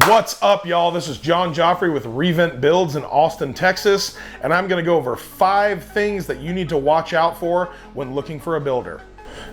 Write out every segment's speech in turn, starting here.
What's up, y'all? This is John Joffrey with Revent Builds in Austin, Texas, and I'm gonna go over 5 things that you need to watch out for when looking for a builder.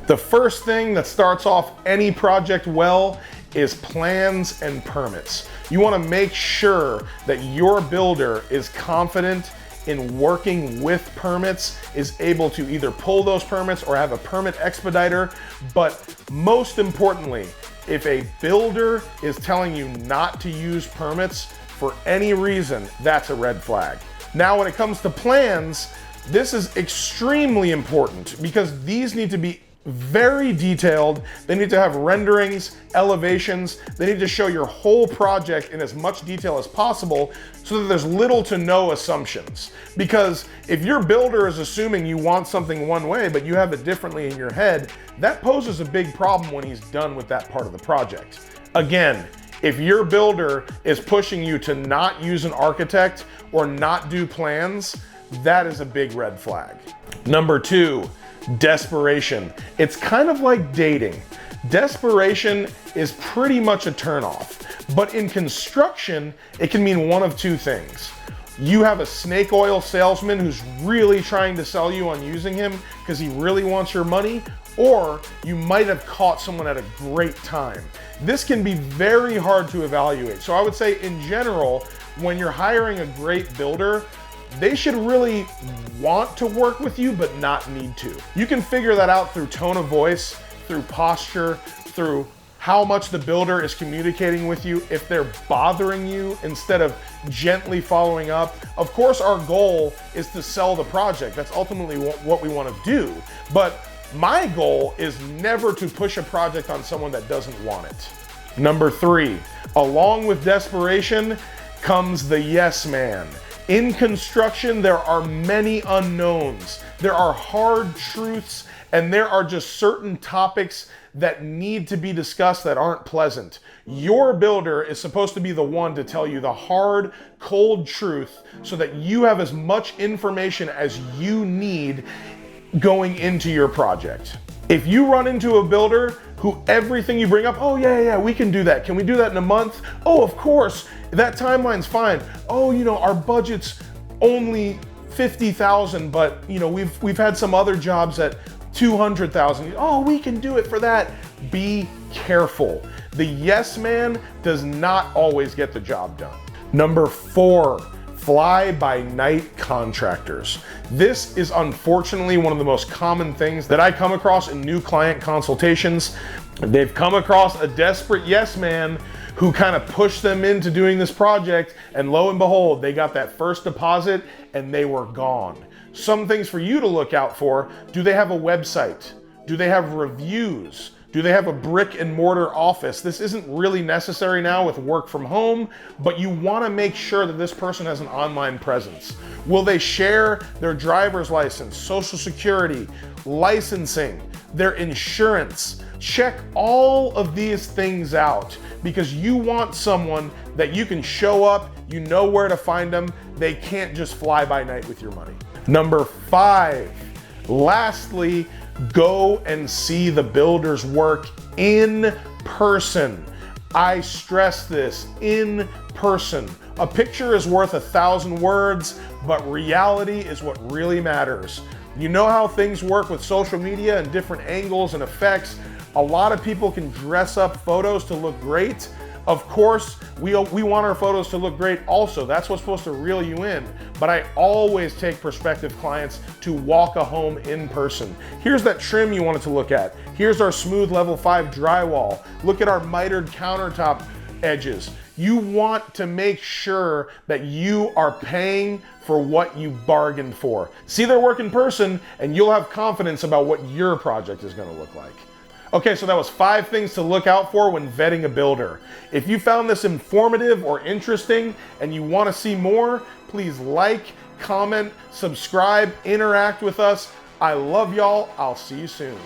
The first thing that starts off any project well is plans and permits. You wanna make sure that your builder is confident in working with permits, is able to either pull those permits or have a permit expediter, but most importantly, if a builder is telling you not to use permits for any reason, that's a red flag. Now, when it comes to plans, this is extremely important because these need to be very detailed. They need to have renderings, elevations. They need to show your whole project in as much detail as possible so that there's little to no assumptions. Because if your builder is assuming you want something one way, but you have it differently in your head, that poses a big problem when he's done with that part of the project. Again, if your builder is pushing you to not use an architect or not do plans, that is a big red flag. Number 2, desperation. It's kind of like dating. Desperation is pretty much a turnoff, but in construction, it can mean one of 2 things. You have a snake oil salesman who's really trying to sell you on using him because he really wants your money, or you might have caught someone at a great time. This can be very hard to evaluate. So I would say in general, when you're hiring a great builder, they should really want to work with you, but not need to. You can figure that out through tone of voice, through posture, through how much the builder is communicating with you, if they're bothering you instead of gently following up. Of course, our goal is to sell the project. That's ultimately what we want to do. But my goal is never to push a project on someone that doesn't want it. Number 3, along with desperation comes the yes man. In construction, there are many unknowns. There are hard truths, and there are just certain topics that need to be discussed that aren't pleasant. Your builder is supposed to be the one to tell you the hard, cold truth so that you have as much information as you need going into your project. If you run into a builder who everything you bring up, oh yeah, we can do that. Can we do that in a month? Oh, of course, that timeline's fine. Oh, our budget's only 50,000, but we've had some other jobs at 200,000. Oh, we can do it for that. Be careful. The yes man does not always get the job done. Number 4, fly by night contractors. This is unfortunately one of the most common things that I come across in new client consultations. They've come across a desperate yes man who kind of pushed them into doing this project, and lo and behold, they got that first deposit and they were gone. Some things for you to look out for: do they have a website? Do they have reviews? Do they have a brick and mortar office? This isn't really necessary now with work from home, but you want to make sure that this person has an online presence. Will they share their driver's license, social security, licensing, their insurance? Check all of these things out because you want someone that you can show up, you know where to find them. They can't just fly by night with your money. Number 5, lastly, go and see the builder's work in person. I stress this, in person. A picture is worth 1,000 words, but reality is what really matters. You know how things work with social media and different angles and effects. A lot of people can dress up photos to look great. Of course, we want our photos to look great also. That's what's supposed to reel you in. But I always take prospective clients to walk a home in person. Here's that trim you wanted to look at. Here's our smooth level 5 drywall. Look at our mitered countertop edges. You want to make sure that you are paying for what you bargained for. See their work in person and you'll have confidence about what your project is going to look like. Okay, so that was 5 things to look out for when vetting a builder. If you found this informative or interesting and you want to see more, please like, comment, subscribe, interact with us. I love y'all. I'll see you soon.